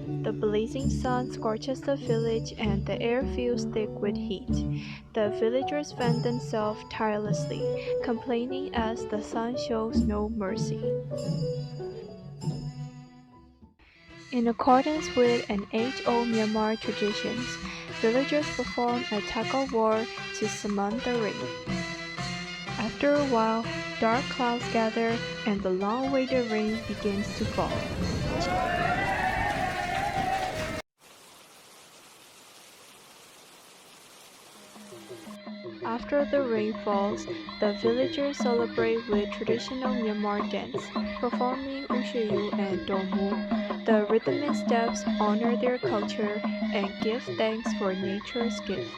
The blazing sun scorches the village and the air feels thick with heat. The villagers fan themselves tirelessly, complaining as the sun shows no mercy. In accordance with an age-old Myanmar traditions, villagers perform a tug-of-war to summon the rain. After a while, dark clouds gather and the long-awaited rain begins to fall. After the rain falls, the villagers celebrate with traditional Myanmar dance, performing Ushayu and Domu. The rhythmic steps honor their culture and give thanks for nature's gift.